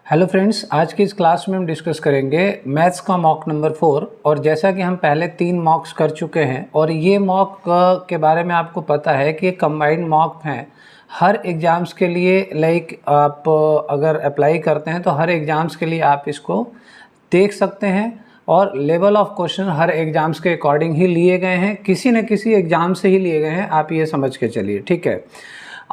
Hello friends, आज की इस क्लास में हम डिस्कस करेंगे मैथ्स का मॉक नंबर 4। और जैसा कि हम पहले 3 मॉक्स कर चुके हैं और ये मॉक के बारे में आपको पता है कि ये कंबाइंड मॉक हैं हर एग्ज़ाम्स के लिए। आप अगर अप्लाई करते हैं तो हर एग्ज़ाम्स के लिए आप इसको देख सकते हैं और level of question her exams के अकॉर्डिंग ही लिए गए हैं, किसी न किसी एग्ज़ाम से ही लिए गए हैं, आप ये समझ के चलिए, ठीक है।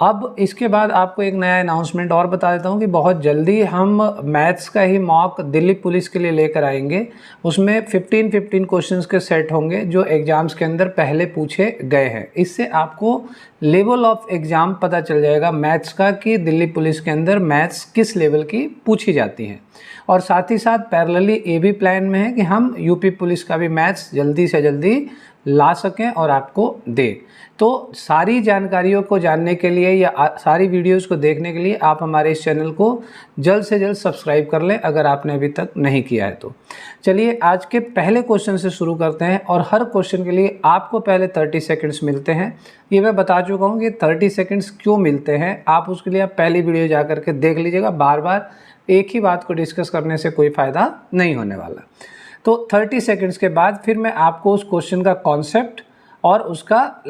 अब इसके बाद आपको एक नया अनाउंसमेंट और बता देता हूँ कि बहुत जल्दी हम मैथ्स का ही मॉक दिल्ली पुलिस के लिए लेकर आएंगे। उसमें 15 क्वेश्चंस के सेट होंगे जो एग्ज़ाम्स के अंदर पहले पूछे गए हैं। इससे आपको लेवल ऑफ एग्ज़ाम पता चल जाएगा मैथ्स का कि दिल्ली पुलिस के अंदर मैथ्स किस लेवल की पूछी जाती हैं। और साथ ही साथ पैरेलली ये भी प्लान में है कि हम यूपी पुलिस का भी मैथ्स जल्दी से जल्दी ला सकें और आपको दें। तो सारी जानकारियों को जानने के लिए या सारी वीडियोस को देखने के लिए आप हमारे इस चैनल को जल्द से जल्द सब्सक्राइब कर लें अगर आपने अभी तक नहीं किया है तो। चलिए आज के पहले क्वेश्चन से शुरू करते हैं और हर क्वेश्चन के लिए आपको पहले 30 सेकंड्स मिलते हैं। ये मैं बता चुका हूँ कि 30 सेकंड्स क्यों मिलते हैं, आप उसके लिए आप पहली वीडियो जा करके देख लीजिएगा। बार बार एक ही बात को डिस्कस करने से कोई फ़ायदा नहीं होने वाला। तो 30 सेकंड्स के बाद फिर मैं आपको उस क्वेश्चन का कॉन्सेप्ट और उसका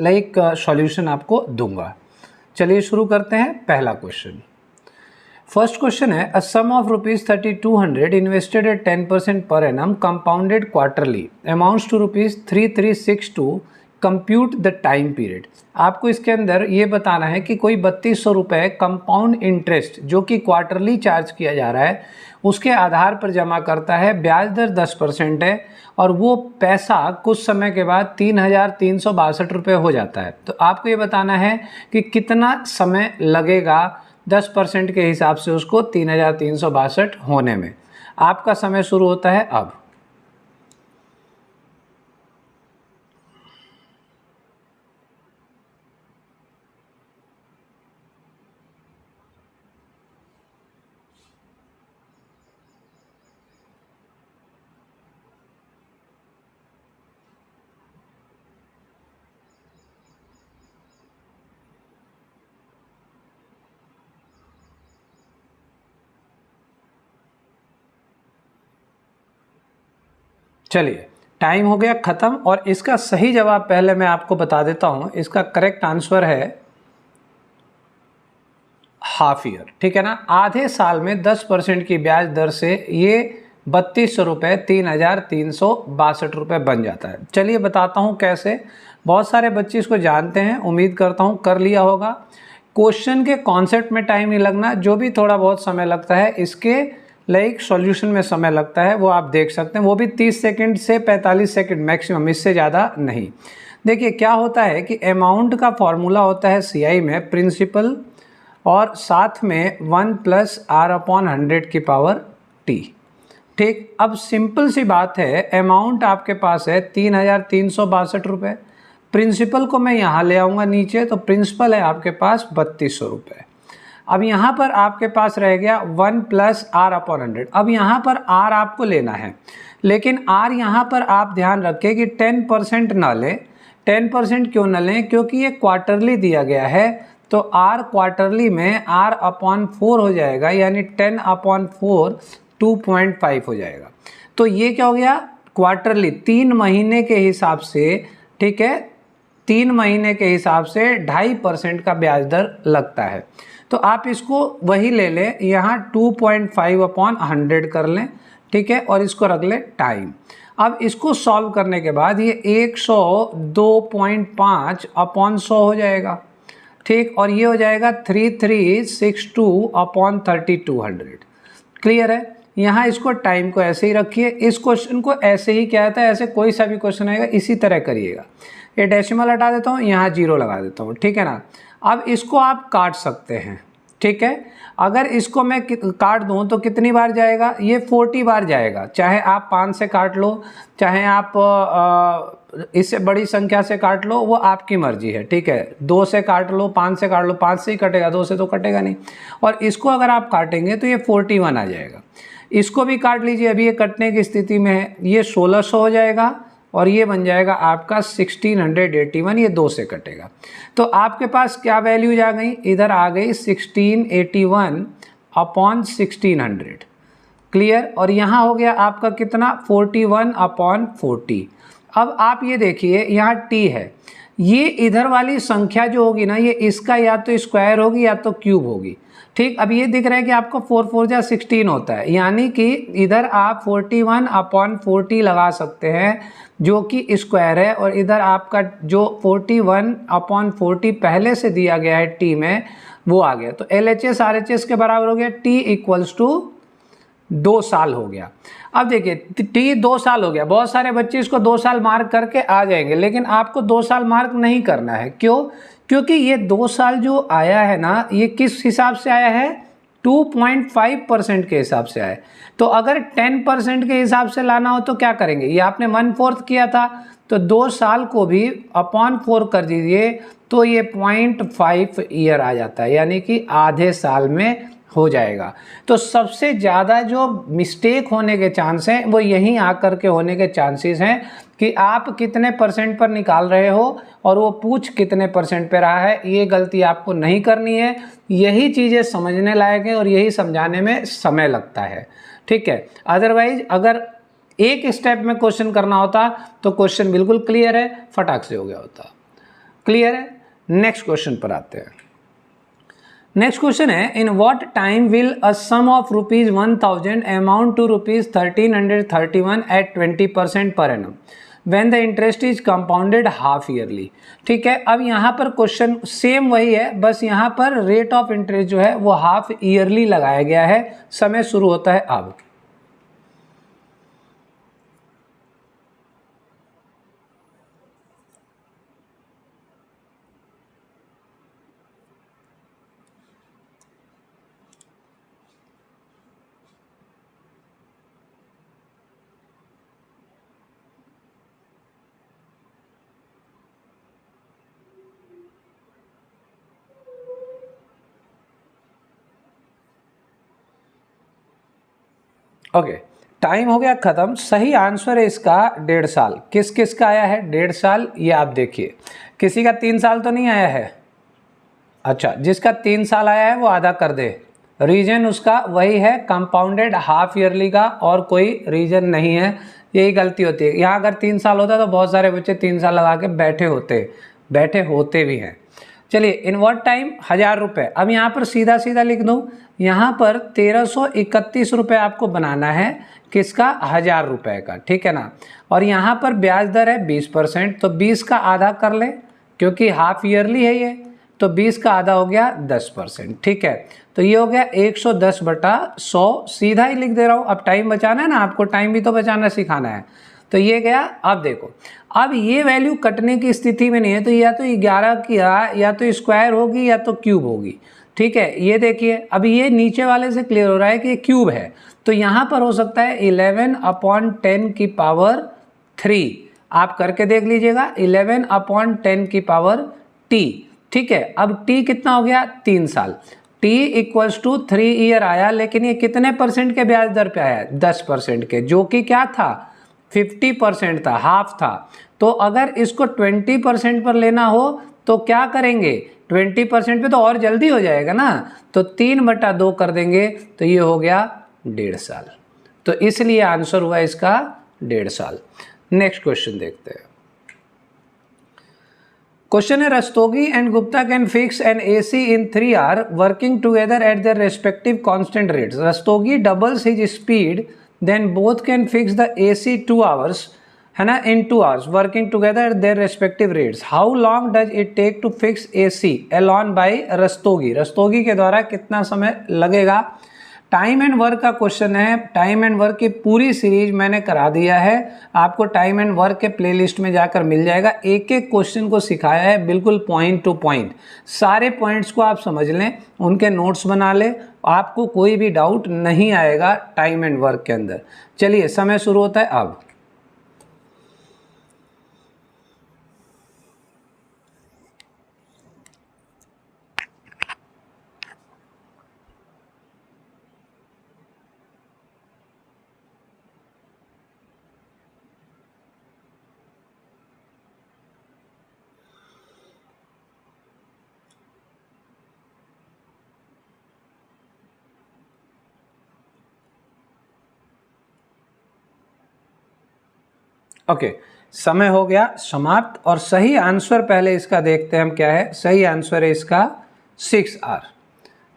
सॉल्यूशन आपको दूंगा। चलिए शुरू करते हैं। पहला क्वेश्चन, फर्स्ट क्वेश्चन है a sum of ₹3200 invested at 10% per annum compounded quarterly amounts to ₹3362। Compute the time period. आपको इसके अंदर ये बताना है कि कोई 3200 रुपये कंपाउंड इंटरेस्ट जो कि क्वार्टरली चार्ज किया जा रहा है उसके आधार पर जमा करता है। ब्याज दर 10% है और वो पैसा कुछ समय के बाद 3362 रुपये हो जाता है। तो आपको ये बताना है कि कितना समय लगेगा 10% के हिसाब से उसको 3362 होने में। आपका समय शुरू होता है अब। चलिए टाइम हो गया ख़त्म और इसका सही जवाब पहले मैं आपको बता देता हूं। इसका करेक्ट आंसर है हाफ ईयर, ठीक है ना। आधे साल में 10% की ब्याज दर से ये 3200 रुपये 3362 रुपये बन जाता है। चलिए बताता हूँ कैसे। बहुत सारे बच्चे इसको जानते हैं, उम्मीद करता हूँ कर लिया होगा। क्वेश्चन के कॉन्सेप्ट में टाइम नहीं लगना, जो भी थोड़ा बहुत समय लगता है इसके सॉल्यूशन में समय लगता है वो आप देख सकते हैं, वो भी 30 सेकंड से 45 सेकंड मैक्सिमम, इससे ज़्यादा नहीं। देखिए क्या होता है कि अमाउंट का फॉर्मूला होता है सीआई में प्रिंसिपल और साथ में 1 + R/100 की पावर t। ठीक, अब सिंपल सी बात है, अमाउंट आपके पास है 3362 रुपये। प्रिंसिपल को मैं यहाँ ले आऊँगा नीचे, तो प्रिंसिपल है आपके पास 3200 रुपये। अब यहाँ पर आपके पास रह गया 1 + R/100। अब यहाँ पर R आपको लेना है, लेकिन R यहाँ पर आप ध्यान रखें कि 10% ना लें। 10% क्यों ना लें? क्योंकि ये क्वार्टरली दिया गया है, तो R क्वार्टरली में R/4 हो जाएगा, यानी 10/4 2.5 हो जाएगा। तो ये क्या हो गया? क्वार्टरली 3 महीने के हिसाब से, ठीक है, 3 महीने के हिसाब से 2.5% का ब्याज दर लगता है। तो आप इसको वही ले लें, यहाँ 2.5/100 कर लें, ठीक है, और इसको रख लें टाइम। अब इसको सॉल्व करने के बाद ये 102.5/100 हो जाएगा, ठीक, और ये हो जाएगा 3362/3200। क्लियर है? यहाँ इसको टाइम को ऐसे ही रखिए, इस क्वेश्चन को ऐसे ही क्या आता है, ऐसे कोई सा भी क्वेश्चन आएगा इसी तरह करिएगा। ये डेसिमल हटा देता हूँ, यहाँ 0 लगा देता हूँ, ठीक है ना। अब इसको आप काट सकते हैं, ठीक है। अगर इसको मैं काट दूं तो कितनी बार जाएगा? ये 40 बार जाएगा। चाहे आप 5 से काट लो, चाहे आप इससे बड़ी संख्या से काट लो, वो आपकी मर्जी है, ठीक है। 2 से काट लो, 5 से काट लो, 5 से ही कटेगा, 2 से तो कटेगा नहीं। और इसको अगर आप काटेंगे तो ये 41 आ जाएगा। इसको भी काट लीजिए, अभी ये कटने की स्थिति में है, ये 1600 हो जाएगा और ये बन जाएगा आपका 1681, ये 2 से कटेगा। तो आपके पास क्या वैल्यूज आ गई? इधर आ गई 1681/1600, क्लियर। और यहाँ हो गया आपका कितना 41/40। अब आप ये देखिए यहाँ टी है, ये इधर वाली संख्या जो होगी ना ये इसका या तो स्क्वायर होगी या तो क्यूब होगी। ठीक, अब ये दिख रहा है कि आपको 4 4 जा 16 होता है, यानी कि इधर आप 41/40 लगा सकते हैं जो कि स्क्वायर है, और इधर आपका जो 41/40 पहले से दिया गया है टी में वो आ गया। तो LHS RHS के बराबर हो गया t इक्वल्स टू 2 साल हो गया। अब देखिए टी 2 साल हो गया, बहुत सारे बच्चे इसको 2 साल मार्क करके आ जाएंगे, लेकिन आपको 2 साल मार्क नहीं करना है। क्यों? क्योंकि ये 2 साल जो आया है ना ये किस हिसाब से आया है, 2.5% के हिसाब से आया। तो अगर 10% के हिसाब से लाना हो तो क्या करेंगे, ये आपने 1/4 किया था, तो 2 साल को भी अपॉन 4 कर दीजिए तो ये 0.5 ईयर आ जाता है, यानी कि आधे साल में हो जाएगा। तो सबसे ज़्यादा जो मिस्टेक होने के चांस हैं वो यहीं आकर के होने के चांसेस हैं कि आप कितने परसेंट पर निकाल रहे हो और वो पूछ कितने परसेंट पे रहा है। ये गलती आपको नहीं करनी है, यही चीज़ें समझने लायक है और यही समझाने में समय लगता है। ठीक है, अदरवाइज अगर एक स्टेप में क्वेश्चन करना होता तो क्वेश्चन बिल्कुल क्लियर है, फटाक से हो गया होता। क्लियर है, नेक्स्ट क्वेश्चन पर आते हैं। नेक्स्ट क्वेश्चन है, in what time will a sum of ₹1000 amount to ₹1331 at 20% per annum when the interest is compounded half yearly. ठीक है, अब यहाँ पर क्वेश्चन सेम वही है, बस यहाँ पर रेट ऑफ इंटरेस्ट जो है वो हाफ ईयरली लगाया गया है। समय शुरू होता है अब। ओके, टाइम हो गया खत्म। सही आंसर है इसका 1.5 साल। किस किस का आया है 1.5 साल, ये आप देखिए। किसी का 3 साल तो नहीं आया है? अच्छा, जिसका 3 साल आया है वो आधा कर दे। रीजन उसका वही है, कंपाउंडेड हाफ ईयरली का, और कोई रीजन नहीं है। यही गलती होती है। यहाँ अगर 3 साल होता तो बहुत सारे बच्चे 3 साल लगा के बैठे होते भी हैं। चलिए, इन व्हाट टाइम 1000 रुपये। अब यहाँ पर सीधा सीधा लिख दूँ, यहाँ पर 1331 रुपये आपको बनाना है। किसका? 1000 रुपये का। ठीक है ना। और यहाँ पर ब्याज दर है 20%, तो 20 का आधा कर ले क्योंकि हाफ ईयरली है ये, तो 20 का आधा हो गया 10%। ठीक है, तो ये हो गया 110/100। सीधा ही लिख दे रहा हूँ। अब टाइम बचाना है ना आपको, टाइम भी तो बचाना सिखाना है। तो ये गया। अब देखो, अब ये वैल्यू कटने की स्थिति में नहीं है, तो या तो 11 की या तो स्क्वायर होगी या तो क्यूब होगी। ठीक है, ये देखिए अब ये नीचे वाले से क्लियर हो रहा है कि ये क्यूब है, तो यहाँ पर हो सकता है 11/10 की पावर 3। आप करके देख लीजिएगा, 11/10 की पावर t। ठीक है, अब t कितना हो गया? 3 साल। t इक्वल्स टू 3 ईयर आया, लेकिन ये कितने परसेंट के ब्याज दर पे आया? 10% के, जो कि क्या था? 50% था, हाफ था। तो अगर इसको 20% पर लेना हो तो क्या करेंगे? 20% पे तो और जल्दी हो जाएगा ना, तो 3/2 कर देंगे, तो ये हो गया 1.5 साल। तो इसलिए आंसर हुआ इसका 1.5 साल। नेक्स्ट क्वेश्चन देखते हैं। क्वेश्चन है, Rastogi and Gupta can fix an AC in 3 hour working together at their respective constant rates. Rastogi doubles his speed, then both can fix the AC 2 hours, है ना, in 2 hours working together at their respective rates. How long does it take to fix AC alone by Rastogi. Rastogi के द्वारा कितना समय लगेगा? Time and work का question है। Time and work की पूरी सीरीज मैंने करा दिया है, आपको टाइम एंड वर्क के प्लेलिस्ट में जाकर मिल जाएगा। एक एक क्वेश्चन को सिखाया है बिल्कुल पॉइंट टू पॉइंट। सारे पॉइंट्स को आप समझ लें, उनके नोट्स बना लें, आपको कोई भी डाउट नहीं आएगा टाइम एंड वर्क के अंदर। चलिए, समय शुरू होता है अब। ओके, समय हो गया समाप्त और सही आंसर पहले इसका देखते हैं हम क्या है। सही आंसर है इसका 6R।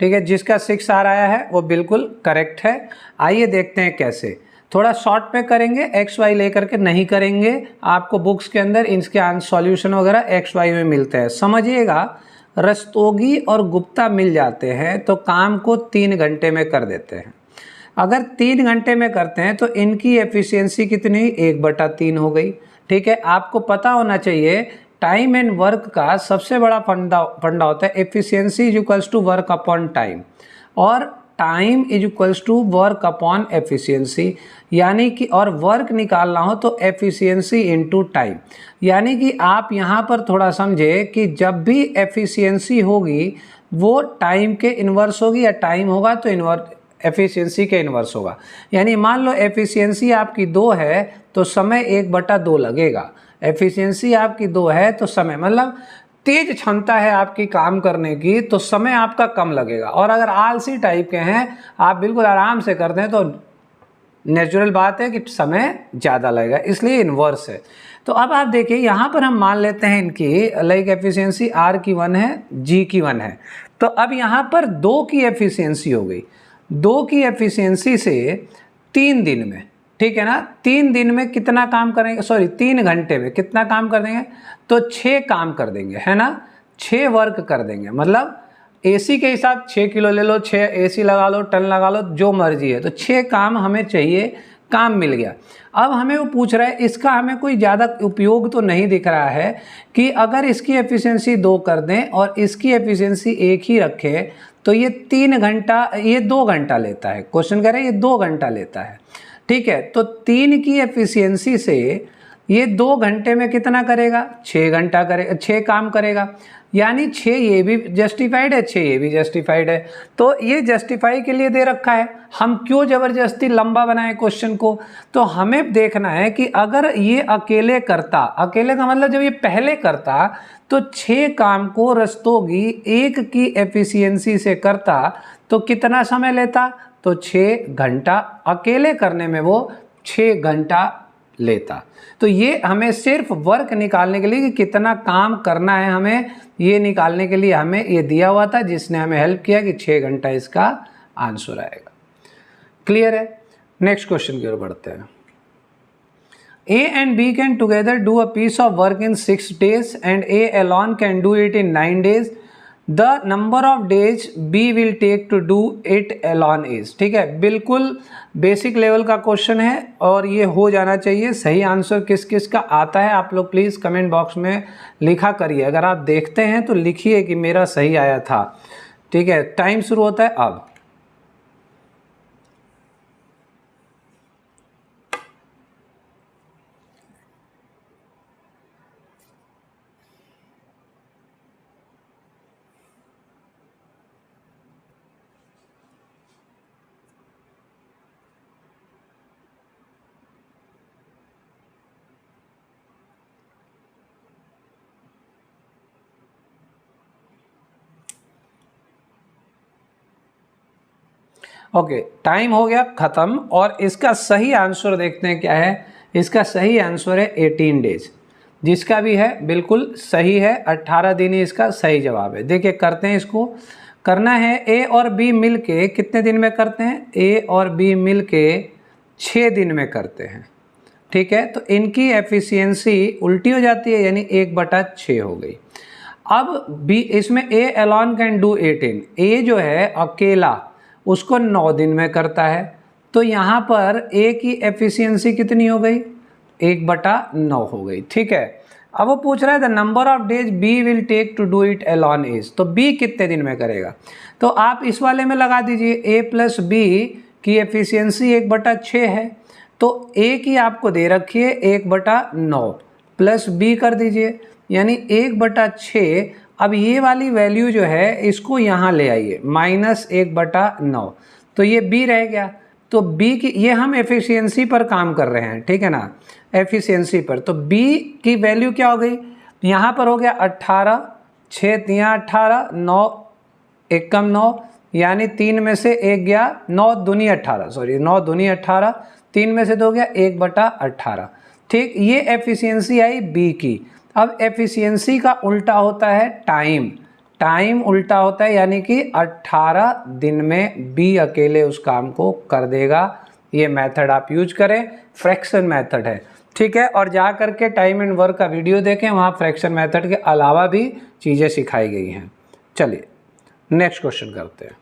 ठीक है, जिसका 6R आया है वो बिल्कुल करेक्ट है। आइए देखते हैं कैसे। थोड़ा शॉर्ट में करेंगे, एक्स वाई लेकर के नहीं करेंगे। आपको बुक्स के अंदर इसके सॉल्यूशन वगैरह एक्स वाई में मिलते हैं। समझिएगा, रस्तोगी और गुप्ता मिल जाते हैं तो काम को 3 घंटे में कर देते हैं। अगर 3 घंटे में करते हैं तो इनकी एफिशिएंसी कितनी, 1/3 हो गई। ठीक है, आपको पता होना चाहिए टाइम एंड वर्क का सबसे बड़ा फंडा होता है efficiency is equals to work upon time, और time is equals to work upon efficiency. यानी कि और वर्क निकालना हो तो एफिशिएंसी इनटू टाइम। यानी कि आप यहाँ पर थोड़ा समझे कि जब भी एफिशिएंसी होगी वो टाइम के इन्वर्स होगी, या टाइम होगा तो एफिशिएंसी के इन्वर्स होगा। यानी मान लो एफिशिएंसी आपकी 2 है तो समय 1/2 लगेगा। एफिशिएंसी आपकी 2 है तो समय मतलब तेज क्षमता है आपकी काम करने की तो समय आपका कम लगेगा। और अगर आलसी टाइप के हैं, आप बिल्कुल आराम से करते हैं तो नेचुरल बात है कि समय ज़्यादा लगेगा, इसलिए इन्वर्स है। तो अब आप देखिए यहाँ पर हम मान लेते हैं इनकी लाइक एफिशिएंसी R की 1 है, G की 1 है। तो अब यहाँ पर 2 की एफिशिएंसी हो गई। 2 की एफिशिएंसी से 3 दिन में, ठीक है ना, 3 दिन में कितना काम करेंगे, सॉरी 3 घंटे में कितना काम कर देंगे, तो 6 काम कर देंगे, है ना, 6 वर्क कर देंगे। मतलब एसी के हिसाब 6 किलो ले लो, 6 एसी लगा लो, टन लगा लो, जो मर्जी है, तो 6 काम हमें चाहिए, काम मिल गया। अब हमें वो पूछ रहा है, इसका हमें कोई ज़्यादा उपयोग तो नहीं दिख रहा है कि अगर इसकी एफिशिएंसी 2 कर दें और इसकी एफिशिएंसी 1 ही रखें तो ये 3 घंटा, ये 2 घंटा लेता है। क्वेश्चन कह रहे हैं ये 2 घंटा लेता है। ठीक है, तो 3 की एफिशिएंसी से ये 2 घंटे में कितना करेगा, 6 घंटा करेगा, 6 काम करेगा। यानी 6 ये भी जस्टिफाइड है, 6 ये भी जस्टिफाइड है। तो ये जस्टिफाई के लिए दे रखा है, हम क्यों ज़बरदस्ती लंबा बनाए क्वेश्चन को। तो हमें देखना है कि अगर ये अकेले करता, अकेले का मतलब जब ये पहले करता तो 6 काम को रस्तोगी 1 की एफिशिएंसी से करता तो कितना समय लेता, तो 6 घंटा। अकेले करने में वो 6 घंटा लेता। तो ये हमें सिर्फ वर्क निकालने के लिए कि कितना काम करना है हमें, ये निकालने के लिए हमें ये दिया हुआ था, जिसने हमें हेल्प किया कि 6 घंटा इसका आंसर आएगा। क्लियर है। नेक्स्ट क्वेश्चन की ओर बढ़ते हैं। A and B can together do a piece of work in 6 days and A alone can do it in 9 days. The number of days B will take to do it alone is। ठीक है, बिल्कुल basic level का question है और ये हो जाना चाहिए। सही आंसर किस किस का आता है आप लोग प्लीज़ कमेंट बॉक्स में लिखा करिए। अगर आप देखते हैं तो लिखिए कि मेरा सही आया था। ठीक है, टाइम शुरू होता है अब। ओके, टाइम हो गया ख़त्म और इसका सही आंसर देखते हैं क्या है। इसका सही आंसर है 18 डेज। जिसका भी है बिल्कुल सही है, 18 दिन ही इसका सही जवाब है। देखिए करते हैं, इसको करना है ए और बी मिल के कितने दिन में करते हैं, ए और बी मिल के 6 दिन में करते हैं। ठीक है, तो इनकी एफिशिएंसी उल्टी हो जाती है, यानी 1/6 हो गई। अब बी, इसमें ए अलोन कैन डू 18, ए जो है अकेला उसको 9 दिन में करता है। तो यहाँ पर ए की एफिशिएंसी कितनी हो गई, 1/9 हो गई। ठीक है, अब वो पूछ रहा है the number of days B will take to do it alone is, तो बी कितने दिन में करेगा। तो आप इस वाले में लगा दीजिए, ए प्लस बी की एफिशिएंसी 1/6 है, तो ए की आपको दे रखी है 1/9 प्लस बी कर दीजिए, यानी 1/6। अब ये वाली वैल्यू जो है इसको यहाँ ले आइए, -1/9, तो ये बी रह गया। तो बी की, ये हम एफिशिएंसी पर काम कर रहे हैं, ठीक है ना, एफिशिएंसी पर। तो बी की वैल्यू क्या हो गई, यहाँ पर हो गया 18, 6 यहाँ 18, 9 1 कम 9, यानी 3 में से 1 गया, 9 दूनी 18, सॉरी 9 दूनी 18, 3 में से 2 गया 1/18। ठीक, ये एफिशिएंसी आई बी की। अब एफिशिएंसी का उल्टा होता है टाइम, टाइम उल्टा होता है, यानी कि 18 दिन में बी अकेले उस काम को कर देगा। ये मेथड आप यूज करें, फ्रैक्शन मेथड है, ठीक है। और जा करके टाइम एंड वर्क का वीडियो देखें, वहाँ फ्रैक्शन मेथड के अलावा भी चीज़ें सिखाई गई हैं। चलिए नेक्स्ट क्वेश्चन करते हैं।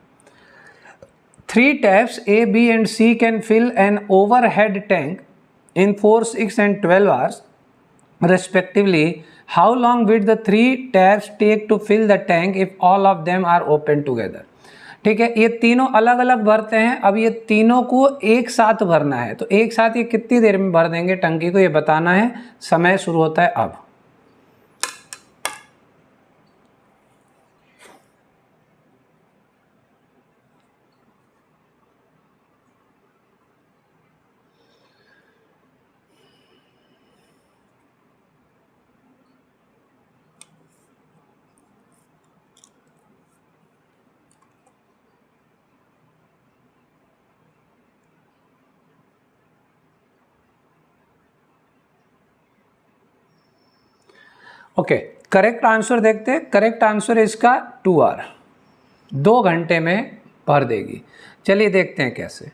3 taps A, B and C can fill an overhead tank in 4, 6 and 12 hours respectively. How long will the 3 taps take to fill the tank if all of them are open together? ठीक है, ये तीनों अलग अलग भरते हैं। अब ये तीनों को एक साथ भरना है, तो एक साथ ये कितनी देर में भर देंगे टंकी को, ये बताना है। समय शुरू होता है अब। ओके, करेक्ट आंसर देखते हैं। करेक्ट आंसर है इसका 2 आवर, 2 घंटे में भर देगी। चलिए देखते हैं कैसे।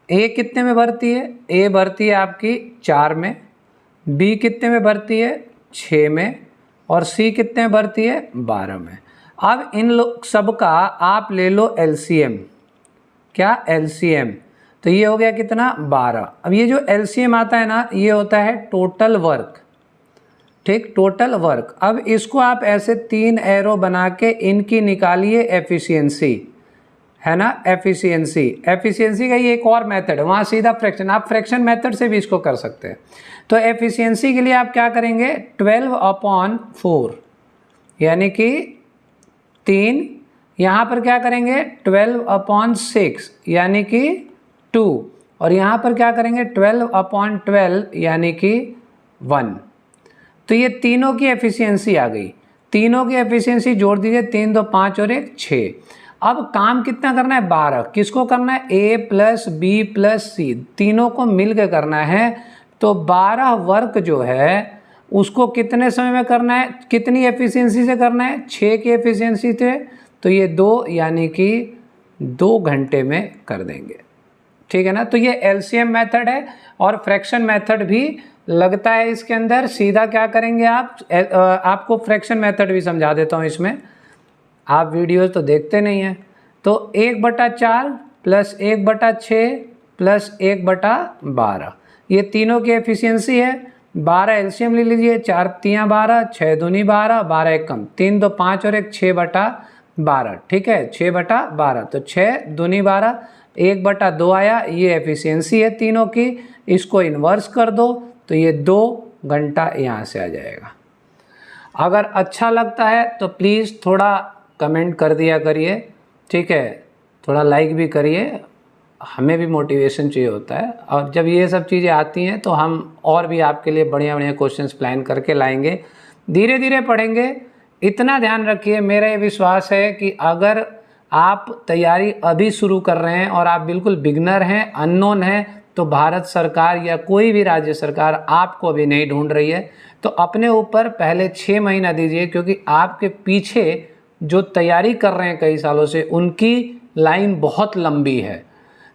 ए कितने में भरती है? ए भरती है आपकी 4 में, बी कितने में भरती है? 6 में, और सी कितने में भरती है? 12 में। अब इन सब का आप ले लो एलसीएम। क्या? एलसीएम। तो ये हो गया कितना? 12। अब ये जो एलसीएम आता है ना, ये होता है टोटल वर्क, ठीक, टोटल वर्क। अब इसको आप ऐसे 3 एरो बना के इनकी निकालिए एफिशिएंसी, है ना, एफिशिएंसी। एफिशिएंसी का ये एक और मेथड है, वहाँ सीधा फ्रैक्शन, आप फ्रैक्शन मेथड से भी इसको कर सकते हैं। तो एफिशिएंसी के लिए आप क्या करेंगे? 12/4 यानी कि 3, यहाँ पर क्या करेंगे? 12/6 यानी कि 2, और यहाँ पर क्या करेंगे? 12/12 यानी कि 1। तो ये तीनों की एफिशिएंसी आ गई। तीनों की एफिशिएंसी जोड़ दीजिए, 3 2 5 और 1 6। अब काम कितना करना है? 12। किसको करना है? ए प्लस बी प्लस सी, तीनों को मिल के करना है। तो 12 वर्क जो है उसको कितने समय में करना है? कितनी एफिशिएंसी से करना है? 6 की एफिशिएंसी थे, तो ये 2 यानी कि 2 घंटे में कर देंगे, ठीक है ना। तो ये एलसीएम मेथड है, और फ्रैक्शन मेथड भी लगता है इसके अंदर। सीधा क्या करेंगे आप, आपको फ्रैक्शन मेथड भी समझा देता हूँ इसमें, आप वीडियोस तो देखते नहीं हैं। तो 1/4 प्लस 1/6 प्लस 1/12, ये तीनों की एफिशिएंसी है। 12 एलसीएम ले लीजिए, 4 3 12, 6 दूनी 12, 12 1 कम, 3 2 5 और 1 6/12, ठीक है, 6/12। तो 6 दूनी 12, 1/2 आया, ये एफिशिएंसी है तीनों की। इसको इन्वर्स कर दो तो ये 2 घंटा यहाँ से आ जाएगा। अगर अच्छा लगता है तो प्लीज़ थोड़ा कमेंट कर दिया करिए, ठीक है, थोड़ा लाइक भी करिए, हमें भी मोटिवेशन चाहिए होता है। और जब ये सब चीज़ें आती हैं तो हम और भी आपके लिए बढ़िया बढ़िया क्वेश्चंस प्लान करके लाएंगे। धीरे धीरे पढ़ेंगे। इतना ध्यान रखिए, मेरा ये विश्वास है कि अगर आप तैयारी अभी शुरू कर रहे हैं और आप बिल्कुल बिगनर हैं, अननोन हैं, तो भारत सरकार या कोई भी राज्य सरकार आपको अभी नहीं ढूंढ रही है। तो अपने ऊपर पहले 6 महीना दीजिए, क्योंकि आपके पीछे जो तैयारी कर रहे हैं कई सालों से, उनकी लाइन बहुत लंबी है।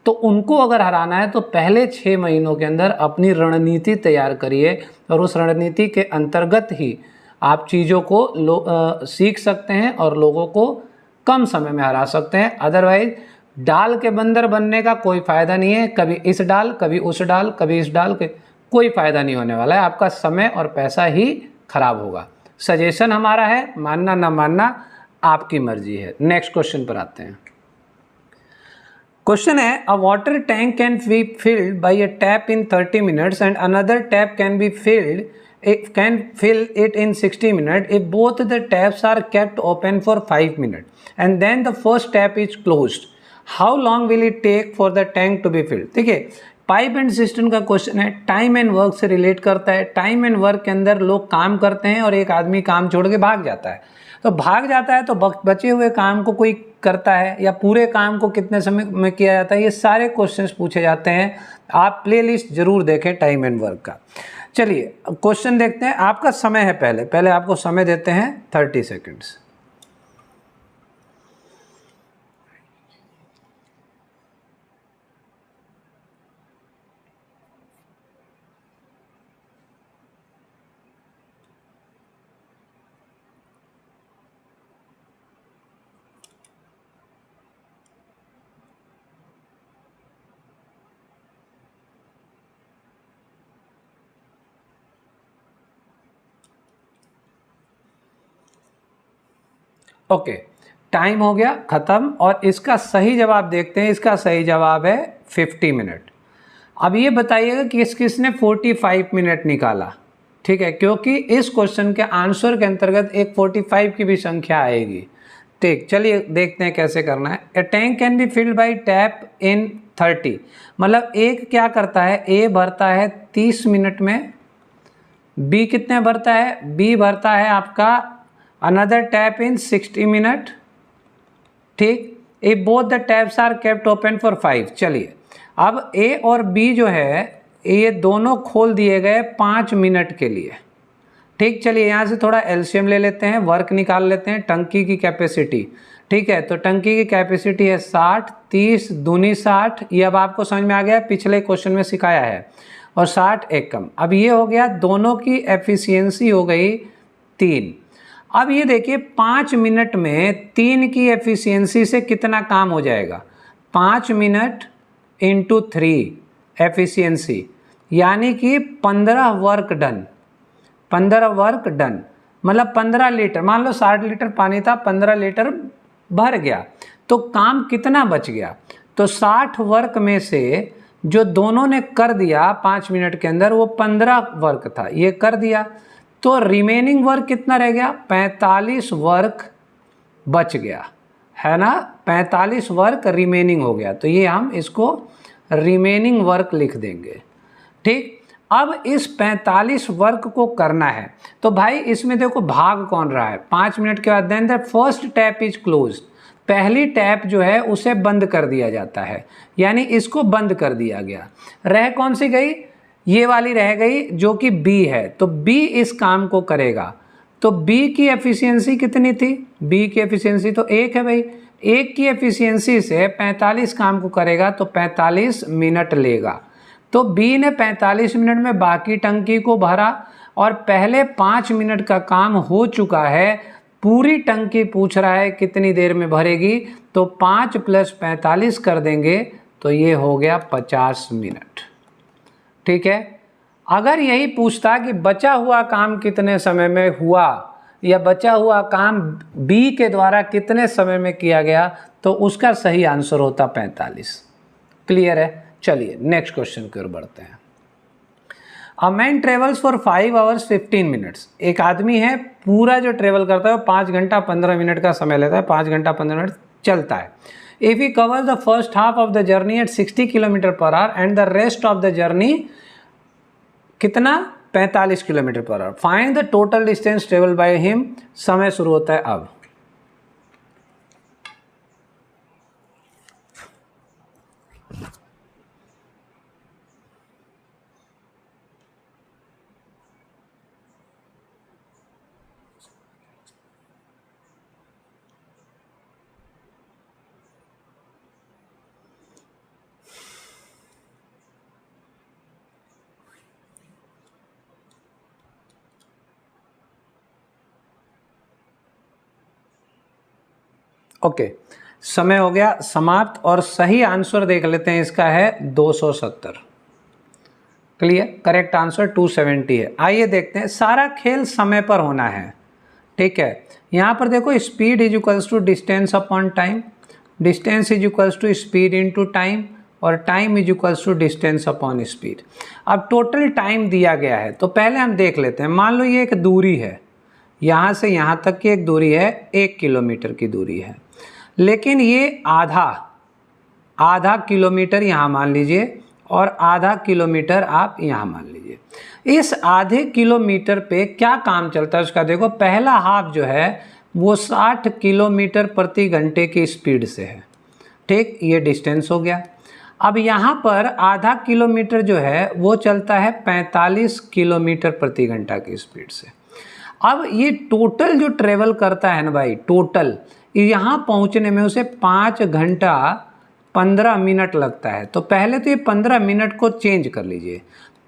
तो उनको अगर हराना है तो पहले 6 महीनों के अंदर अपनी रणनीति तैयार करिए, और उस रणनीति के अंतर्गत ही आप चीज़ों को सीख सकते हैं और लोगों को कम समय में हरा सकते हैं। अदरवाइज डाल के बंदर बनने का कोई फ़ायदा नहीं है। कभी इस डाल, कभी उस डाल, कभी इस डाल के कोई फ़ायदा नहीं होने वाला है। आपका समय और पैसा ही खराब होगा। सजेशन हमारा है, मानना ना मानना आपकी मर्जी है। नेक्स्ट क्वेश्चन पर आते हैं। क्वेश्चन है, अ water tank can be filled by a tap in 30 minutes and another tap can fill it in 60 minutes if both the taps are kept open for 5 minutes and then the first tap is closed. How long will it take for the tank to be filled? देखिए, pipe and system का question है, time and work से relate करता है। Time and work के अंदर लोग काम करते हैं और एक आदमी काम छोड़ के भाग जाता है। तो भाग जाता है तो बचे हुए काम को कोई करता है, या पूरे काम को कितने समय में किया जाता है, ये सारे क्वेश्चंस पूछे जाते हैं। आप प्लेलिस्ट जरूर देखें टाइम एंड वर्क का। चलिए क्वेश्चन देखते हैं। आपका समय है, पहले आपको समय देते हैं 30 सेकेंड्स। ओके, टाइम हो गया ख़त्म। और इसका सही जवाब देखते हैं। इसका सही जवाब है 50 मिनट। अब ये बताइएगा कि किसने 45 मिनट निकाला। ठीक है, क्योंकि इस क्वेश्चन के आंसर के अंतर्गत एक 45 की भी संख्या आएगी। ठीक, चलिए देखते हैं कैसे करना है। A tank can be filled by tap in 30, मतलब एक क्या करता है, ए भरता है 30 मिनट में, बी कितने भरता है, बी भरता है आपका अनदर टैप इन 60 मिनट। ठीक, a both the taps are kept open for 5। चलिए अब ए और बी जो है ये दोनों खोल दिए गए 5 मिनट के लिए। ठीक, चलिए यहाँ से थोड़ा एलसीएम ले लेते हैं, वर्क निकाल लेते हैं, टंकी की कैपेसिटी। ठीक है, तो टंकी की कैपेसिटी है 60, 30 दूनी 60। ये अब आपको समझ में आ गया, पिछले क्वेश्चन में सिखाया है। और 60 एक कम। अब ये हो गया, दोनों की एफिशिएंसी हो गई 3। अब ये देखिए 5 मिनट में 3 की एफिशिएंसी से कितना काम हो जाएगा। 5 मिनट इंटू 3 एफिशिएंसी, यानी कि 15 वर्क डन। 15 वर्क डन मतलब 15 लीटर, मान लो 60 लीटर पानी था, 15 लीटर भर गया, तो काम कितना बच गया। तो 60 वर्क में से जो दोनों ने कर दिया 5 मिनट के अंदर, वो 15 वर्क था, ये कर दिया, तो रिमेनिंग वर्क कितना रह गया, 45 वर्क बच गया, है ना। 45 वर्क रिमेनिंग हो गया, तो ये हम इसको रिमेनिंग वर्क लिख देंगे। ठीक, अब इस 45 वर्क को करना है, तो भाई इसमें देखो भाग कौन रहा है। 5 मिनट के बाद then the first tap is closed, पहली टैप जो है उसे बंद कर दिया जाता है, यानी इसको बंद कर दिया गया। रह कौन सी गई, ये वाली रह गई जो कि बी है, तो बी इस काम को करेगा। तो बी की एफिशिएंसी कितनी थी, बी की एफिशिएंसी तो 1 है भाई, 1 की एफिशिएंसी से 45 काम को करेगा तो 45 मिनट लेगा। तो बी ने 45 मिनट में बाकी टंकी को भरा और पहले 5 मिनट का काम हो चुका है। पूरी टंकी पूछ रहा है कितनी देर में भरेगी, तो 5 + 45 कर देंगे तो ये हो गया 50 मिनट। ठीक है, अगर यही पूछता कि बचा हुआ काम कितने समय में हुआ या बचा हुआ काम बी के द्वारा कितने समय में किया गया, तो उसका सही आंसर होता 45। क्लियर है। चलिए नेक्स्ट क्वेश्चन की ओर बढ़ते हैं। A man travels for 5 hours 15 minutes, एक आदमी है पूरा जो ट्रेवल करता है 5 घंटा 15 मिनट का समय लेता है, 5 घंटा 15 मिनट चलता है। If he covers the first half of the journey at 60 km/h and the rest of the journey कितना 45 km/h, find the total distance travel by him. समय शुरू होता है अब। ओके, समय हो गया समाप्त और सही आंसर देख लेते हैं। इसका है 270। क्लियर, करेक्ट आंसर 270 है। आइए देखते हैं, सारा खेल समय पर होना है। ठीक है, यहाँ पर देखो speed is equals to distance upon time, distance is equals to speed into time, और time is equals to distance upon speed. अब टोटल टाइम दिया गया है, तो पहले हम देख लेते हैं। मान लो ये एक दूरी है, यहाँ से यहाँ तक की एक दूरी है, 1 किलोमीटर की दूरी है, लेकिन ये आधा किलोमीटर यहाँ मान लीजिए और आधा किलोमीटर आप यहाँ मान लीजिए। इस आधे किलोमीटर पे क्या काम चलता है उसका देखो। पहला हाफ जो है वो 60 किलोमीटर प्रति घंटे की स्पीड से है। ठीक, ये डिस्टेंस हो गया। अब यहाँ पर आधा किलोमीटर जो है वो चलता है 45 किलोमीटर प्रति घंटा की स्पीड से। अब ये टोटल जो ट्रेवल करता है ना भाई, टोटल यहाँ पहुँचने में उसे 5 घंटा 15 मिनट लगता है। तो पहले तो ये 15 मिनट को चेंज कर लीजिए,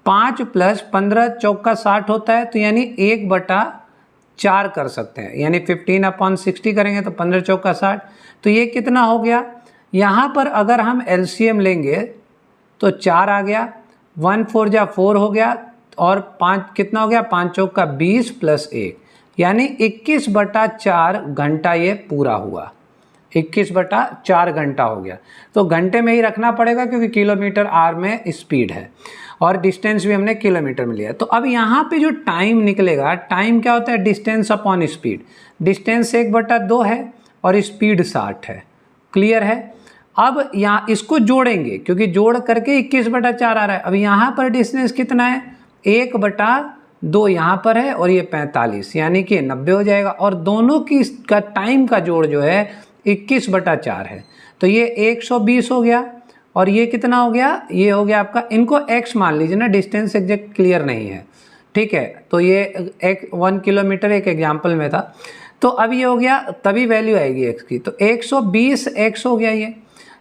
5 + 15 चौका 60 होता है, तो यानी 1/4 कर सकते हैं, यानी 15/60 करेंगे तो 15 चौका 60। तो ये कितना हो गया, यहाँ पर अगर हम एलसीएम लेंगे तो 4 आ गया, 1 4 जा 4 हो गया, और 5 कितना हो गया, 5 चौका 20 + 1, यानी 21/4 घंटा ये पूरा हुआ। 21/4 घंटा हो गया। तो घंटे में ही रखना पड़ेगा क्योंकि किलोमीटर आर में स्पीड है और डिस्टेंस भी हमने किलोमीटर में लिया। तो अब यहाँ पे जो टाइम निकलेगा, टाइम क्या होता है, डिस्टेंस अपॉन स्पीड। डिस्टेंस 1/2 है और स्पीड 60 है। क्लियर है। अब यहाँ इसको जोड़ेंगे क्योंकि जोड़ करके 21/4 आ रहा है। अब यहाँ पर डिस्टेंस कितना है, 1/2 यहाँ पर है और ये 45, यानी कि 90 हो जाएगा। और दोनों की का टाइम का जोड़ जो है 21/4 है, तो ये 120 हो गया। और ये कितना हो गया, ये हो गया आपका, इनको x मान लीजिए ना, डिस्टेंस एग्जैक्ट क्लियर नहीं है, ठीक है। तो ये 1 किलोमीटर एक एग्जाम्पल में था। तो अब ये हो गया, तभी वैल्यू आएगी x की, तो 120 x हो गया ये,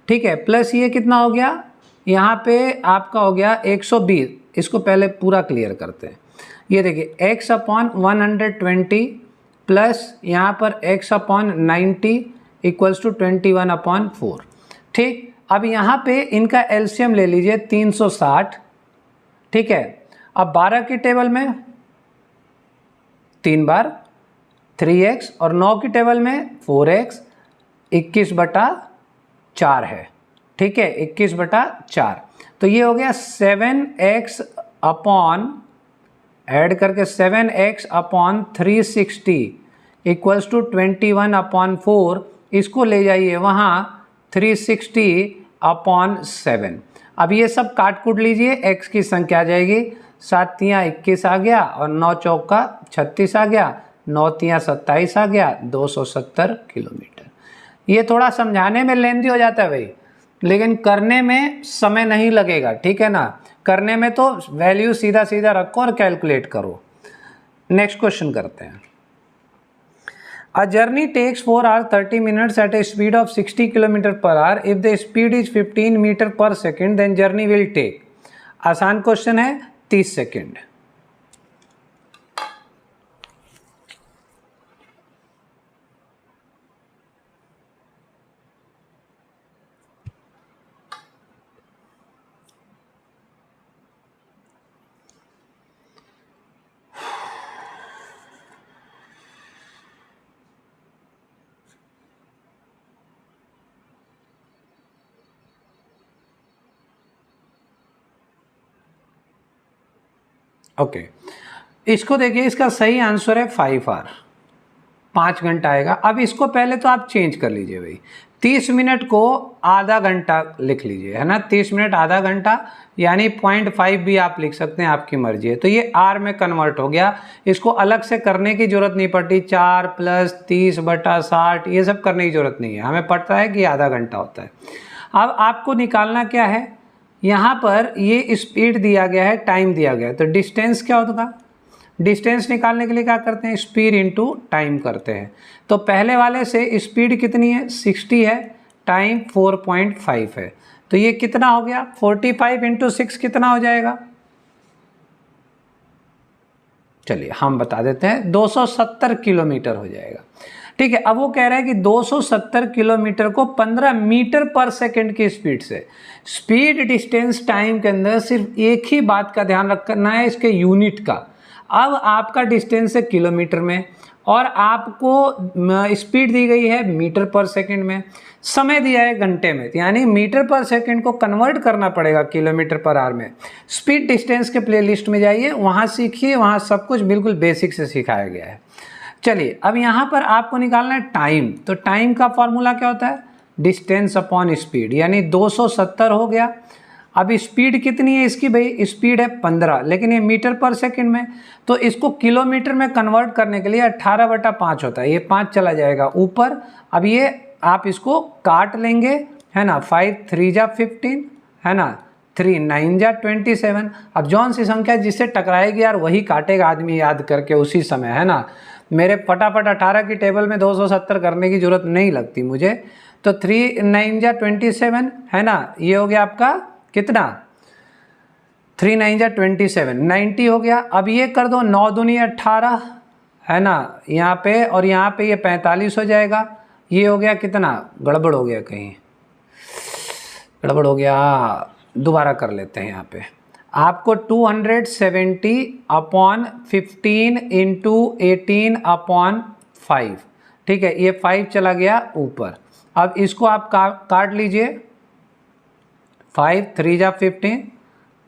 ठीक है। प्लस ये कितना हो गया, यहाँ पे आपका हो गया 120। इसको पहले पूरा क्लियर करते हैं। ये देखिए x/120 प्लस यहाँ पर x/90 = 21/4, ठीक। अब यहाँ पे इनका एलसीएम ले लीजिए 360, ठीक है। अब 12 की टेबल में 3 बार 3x और 9 की टेबल में 4x, 21/4 है, ठीक है, 21/4। तो ये हो गया 7x अपॉन, ऐड करके 7x/360 = 21/4। इसको ले जाइए वहाँ 360/7। अब ये सब काट कूट लीजिए, x की संख्या आ जाएगी, 7 तियाँ 21 आ गया और 9 चौका 36 आ गया, 9 तियाँ 27 आ गया, 270 किलोमीटर। ये थोड़ा समझाने में लेंदी हो जाता है भाई, लेकिन करने में समय नहीं लगेगा, ठीक है ना। करने में तो वैल्यू सीधा सीधा रखो और कैलकुलेट करो। नेक्स्ट क्वेश्चन करते हैं। A journey takes 4 hours 30 minutes at a speed of 60 km/h. If the speed is 15 meter per second, then journey will take। आसान क्वेश्चन है, 30 सेकेंड। ओके, इसको देखिए, इसका सही आंसर है 5 आवर, 5 घंटा आएगा। अब इसको पहले तो आप चेंज कर लीजिए भाई, 30 मिनट को आधा घंटा लिख लीजिए, है ना। 30 मिनट आधा घंटा, यानी 0.5 भी आप लिख सकते हैं, आपकी मर्जी है। तो ये आर में कन्वर्ट हो गया, इसको अलग से करने की जरूरत नहीं पड़ती। 4 + 30/60 ये सब करने की जरूरत नहीं है, हमें पता है कि आधा घंटा होता है। अब आपको निकालना क्या है, यहाँ पर ये स्पीड दिया गया है, टाइम दिया गया है, तो डिस्टेंस क्या होगा। डिस्टेंस निकालने के लिए क्या करते हैं, स्पीड इंटू टाइम करते हैं। तो पहले वाले से स्पीड कितनी है, 60 है, टाइम 4.5 है, तो ये कितना हो गया, 45 × 6 कितना हो जाएगा, चलिए हम बता देते हैं, 270 किलोमीटर हो जाएगा, ठीक है। अब वो कह रहा है कि 270 किलोमीटर को 15 मीटर पर सेकंड की स्पीड से। स्पीड, डिस्टेंस, टाइम के अंदर सिर्फ एक ही बात का ध्यान रखना है, इसके यूनिट का। अब आपका डिस्टेंस है किलोमीटर में और आपको स्पीड दी गई है मीटर पर सेकंड में, समय दिया है घंटे में, यानी मीटर पर सेकंड को कन्वर्ट करना पड़ेगा किलोमीटर पर आवर में। स्पीड डिस्टेंस के प्लेलिस्ट में जाइए, वहाँ सीखिए, वहाँ सब कुछ बिल्कुल बेसिक से सिखाया गया है। चलिए, अब यहाँ पर आपको निकालना है टाइम। तो टाइम का फॉर्मूला क्या होता है, डिस्टेंस अपॉन स्पीड, यानी 270 हो गया। अब स्पीड कितनी है इसकी भाई, स्पीड है 15, लेकिन ये मीटर पर सेकंड में, तो इसको किलोमीटर में कन्वर्ट करने के लिए 18/5 होता है, ये 5 चला जाएगा ऊपर। अब ये आप इसको काट लेंगे, है ना, 5 3 जा 15, है ना, 3 9 जा 27। अब जौन सी संख्या जिससे टकराएगी यार वही काटेगा आदमी याद करके उसी समय, है ना। मेरे फटाफट 18 की टेबल में 270 करने की जरूरत नहीं लगती मुझे। तो 3 9 जा 27, है ना, ये हो गया आपका कितना, 3 9 जा 27, 90 हो गया। अब ये कर दो 9 दूनी 18, है ना, यहाँ पे और यहाँ पे ये 45 हो जाएगा। ये हो गया कितना, गड़बड़ हो गया, कहीं गड़बड़ हो गया, दोबारा कर लेते हैं। यहाँ पे आपको 270/15 इंटू 18/5, ठीक है, ये 5 चला गया ऊपर। अब इसको आप काट लीजिए, 5 3 जा 15,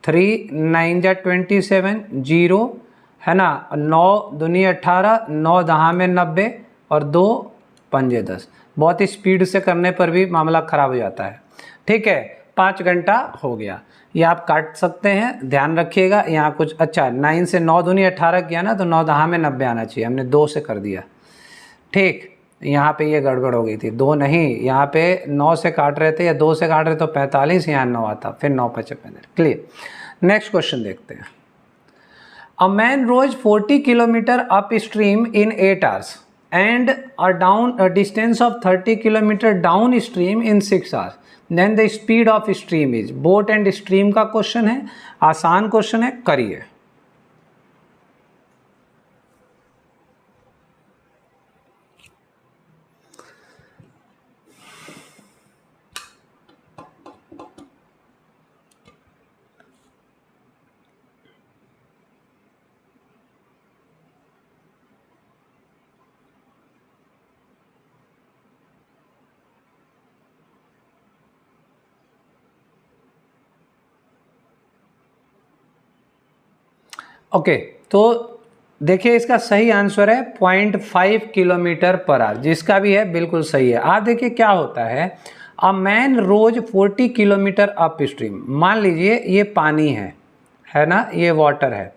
3 9 जा 27, 0, है ना, 9 दूनी 18, 9 दहा में 90 और 2 पंजे 10। बहुत ही स्पीड से करने पर भी मामला ख़राब हो जाता है, ठीक है। 5 घंटा हो गया, ये आप काट सकते हैं, ध्यान रखिएगा। यहाँ कुछ अच्छा 9 से 9 दूनी 18 किया ना, तो 9 दहा में 90 आना चाहिए, हमने 2 से कर दिया, ठीक। यहाँ पे ये गड़बड़ हो गई थी, 2 नहीं, यहाँ पे 9 से काट रहे थे या 2 से काट रहे तो 45, यहाँ 9 आता, फिर 9 × 55, क्लियर। नेक्स्ट क्वेश्चन देखते हैं। A man rows 40 kilometre upstream in 8 hours and a distance of 30 kilometre downstream in 6 hours. Then the speed of stream is, boat and stream का क्वेश्चन है, आसान क्वेश्चन है, करिए। Okay, तो देखिए इसका सही आंसर है 0.5 किलोमीटर पर आवर, जिसका भी है बिल्कुल सही है। आप देखिए क्या होता है, a man rows 40 kilometre upstream, मान लीजिए ये पानी है ना, ये वाटर है,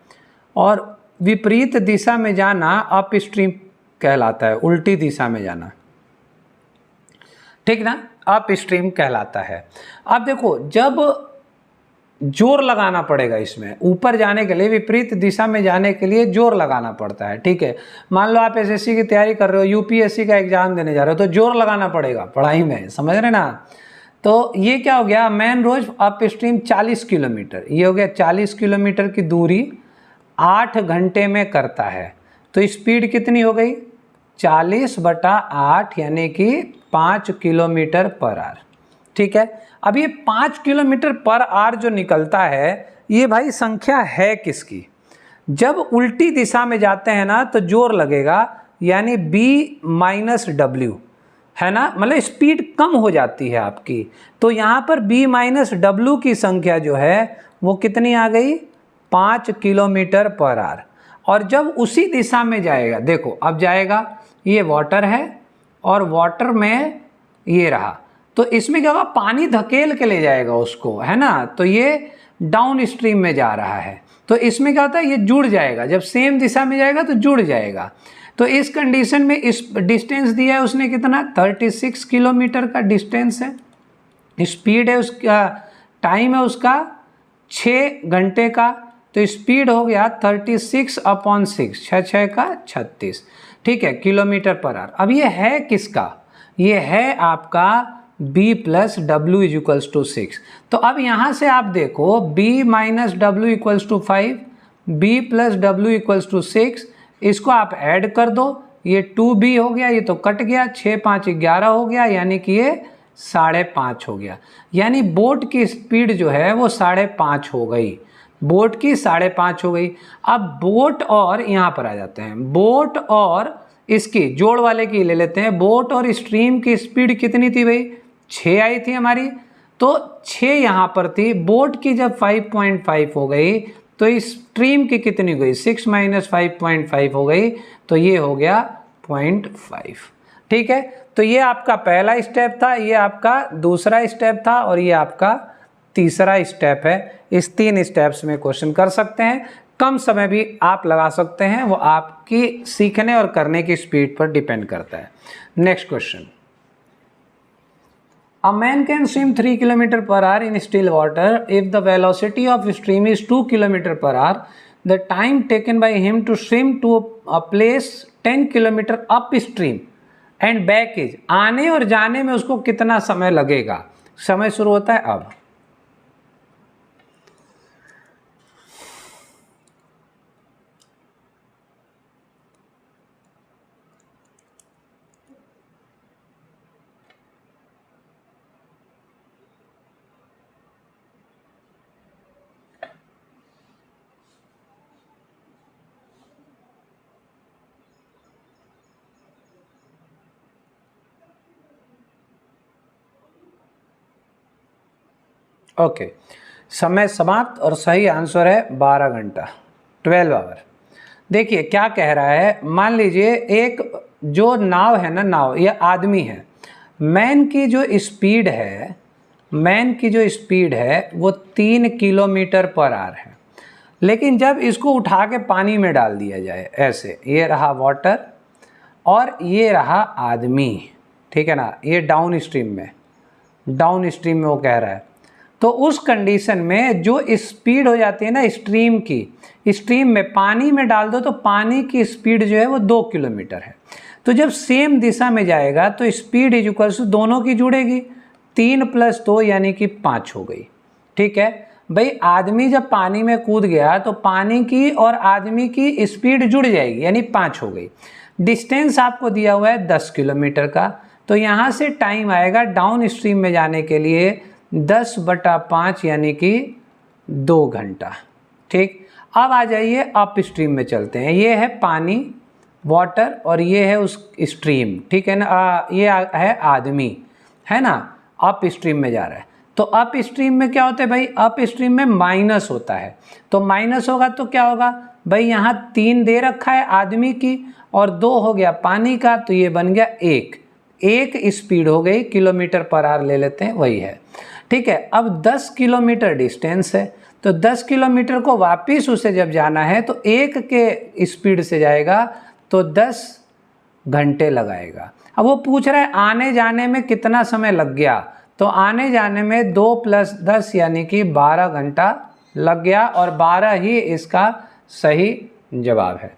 और विपरीत दिशा में जाना अप स्ट्रीम कहलाता है, उल्टी दिशा में जाना, ठीक ना, अप स्ट्रीम कहलाता है। अब देखो जब जोर लगाना पड़ेगा इसमें, ऊपर जाने के लिए, विपरीत दिशा में जाने के लिए जोर लगाना पड़ता है, ठीक है। मान लो आप एसएससी की तैयारी कर रहे हो, यूपीएससी का एग्जाम देने जा रहे हो, तो जोर लगाना पड़ेगा पढ़ाई में, समझ रहे ना। तो ये क्या हो गया, मैन रोज अप स्ट्रीम 40 किलोमीटर, ये हो गया 40 किलोमीटर की दूरी 8 घंटे में करता है। तो स्पीड कितनी हो गई, 40/8 यानी कि 5 किलोमीटर पर आवर, ठीक है। अब ये 5 किलोमीटर पर आवर जो निकलता है, ये भाई संख्या है किसकी। जब उल्टी दिशा में जाते हैं ना तो जोर लगेगा, यानी B - W, है ना, मतलब स्पीड कम हो जाती है आपकी। तो यहाँ पर B - W की संख्या जो है वो कितनी आ गई, 5 किलोमीटर पर आवर। और जब उसी दिशा में जाएगा, देखो अब जाएगा, ये वाटर है और वाटर में ये रहा, तो इसमें क्या होगा, पानी धकेल के ले जाएगा उसको, है ना, तो ये डाउन स्ट्रीम में जा रहा है। तो इसमें क्या होता है, ये जुड़ जाएगा, जब सेम दिशा में जाएगा तो जुड़ जाएगा। तो इस कंडीशन में इस डिस्टेंस दिया है उसने कितना, 36 किलोमीटर का डिस्टेंस है, स्पीड है उसका, टाइम है उसका 6 घंटे का, तो स्पीड हो गया 36/6, 6 का 36, ठीक है, किलोमीटर पर आवर। अब ये है किसका, ये है आपका B+W = 6। तो अब यहाँ से आप देखो B - W = 5, B+W = 6, इसको आप ऐड कर दो, ये 2B हो गया, ये तो कट गया, 6 5 11 हो गया, यानी कि ये 5.5 हो गया। यानी बोट की स्पीड जो है वो 5.5 हो गई, बोट की 5.5 हो गई। अब बोट और यहाँ पर आ जाते हैं, बोट और इसकी जोड़ वाले की ले लेते हैं। बोट और स्ट्रीम की स्पीड कितनी थी भाई, 6 आई थी हमारी, तो 6 यहाँ पर थी। बोट की जब 5.5 हो गई तो स्ट्रीम की कितनी हो गई, 6 - 5.5 हो गई, तो ये हो गया 0.5, ठीक है। तो ये आपका पहला स्टेप था, ये आपका दूसरा स्टेप था, और ये आपका तीसरा स्टेप है। इस 3 स्टेप्स में क्वेश्चन कर सकते हैं, कम समय भी आप लगा सकते हैं, वो आपकी सीखने और करने की स्पीड पर डिपेंड करता है। Next question, A man can swim 3 km per hour in still water. If the velocity of stream is 2 km per hour, the time taken by him to swim to a place 10 km upstream and back is, आने और जाने में उसको कितना समय लगेगा। समय शुरू होता है अब। ओके, समय समाप्त और सही आंसर है 12 घंटा, 12 आवर। देखिए क्या कह रहा है, मान लीजिए एक जो नाव है ना, नाव ये आदमी है, मैन की जो स्पीड है वो 3 किलोमीटर पर आवर है। लेकिन जब इसको उठा के पानी में डाल दिया जाए ऐसे, ये रहा वाटर और ये रहा आदमी, ठीक है ना, ये डाउन स्ट्रीम में वो कह रहा है, तो उस कंडीशन में जो स्पीड हो जाती है ना स्ट्रीम की, स्ट्रीम में पानी में डाल दो तो पानी की स्पीड जो है वो 2 किलोमीटर है। तो जब सेम दिशा में जाएगा तो स्पीड इज इक्वल टू दोनों की जुड़ेगी, 3 + 2 यानी कि 5 हो गई। ठीक है भाई, आदमी जब पानी में कूद गया तो पानी की और आदमी की स्पीड जुड़ जाएगी यानी 5 हो गई। डिस्टेंस आपको दिया हुआ है 10 किलोमीटर का, तो यहाँ से टाइम आएगा डाउन स्ट्रीम में जाने के लिए 10/5 यानी कि 2 घंटा। ठीक, अब आ जाइए अप स्ट्रीम में चलते हैं। ये है पानी वाटर और ये है उस स्ट्रीम, ठीक है ना, ये है आदमी, है ना, अप स्ट्रीम में जा रहा है। तो अप स्ट्रीम में क्या होता है भाई, अप स्ट्रीम में माइनस होता है, तो माइनस होगा तो क्या होगा भाई, यहाँ 3 दे रखा है आदमी की और 2 हो गया पानी का, तो ये बन गया 1 स्पीड हो गई, किलोमीटर पर आवर ले लेते हैं, वही है। ठीक है, अब 10 किलोमीटर डिस्टेंस है, तो 10 किलोमीटर को वापस उसे जब जाना है तो 1 के स्पीड से जाएगा तो 10 घंटे लगाएगा। अब वो पूछ रहा है आने जाने में कितना समय लग गया, तो आने जाने में 2 + 10 यानी कि 12 घंटा लग गया और 12 ही इसका सही जवाब है।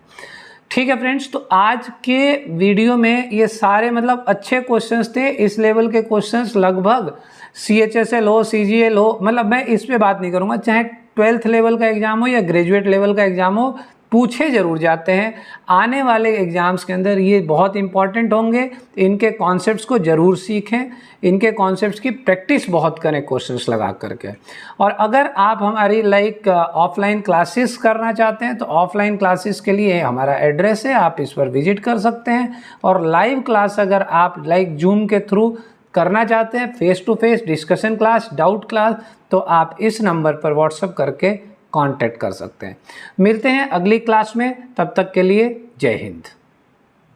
ठीक है फ्रेंड्स, तो आज के वीडियो में ये सारे मतलब अच्छे क्वेश्चंस थे। इस लेवल के क्वेश्चंस लगभग CHSL हो, CGL हो, मतलब मैं इस पे बात नहीं करूँगा, चाहे 12th लेवल का एग्ज़ाम हो या ग्रेजुएट लेवल का एग्ज़ाम हो, पूछे ज़रूर जाते हैं। आने वाले एग्ज़ाम्स के अंदर ये बहुत इंपॉर्टेंट होंगे, इनके कॉन्सेप्ट्स को ज़रूर सीखें, इनके कॉन्सेप्ट्स की प्रैक्टिस बहुत करें क्वेश्चंस लगा करके। और अगर आप हमारी ऑफलाइन क्लासेस करना चाहते हैं तो ऑफलाइन क्लासेस के लिए हमारा एड्रेस है, आप इस पर विजिट कर सकते हैं। और लाइव क्लास अगर आप जूम के थ्रू करना चाहते हैं, face to face discussion class, doubt class, तो आप इस नंबर पर व्हाट्सएप करके कांटेक्ट कर सकते हैं। मिलते हैं अगली क्लास में, तब तक के लिए जय हिंद।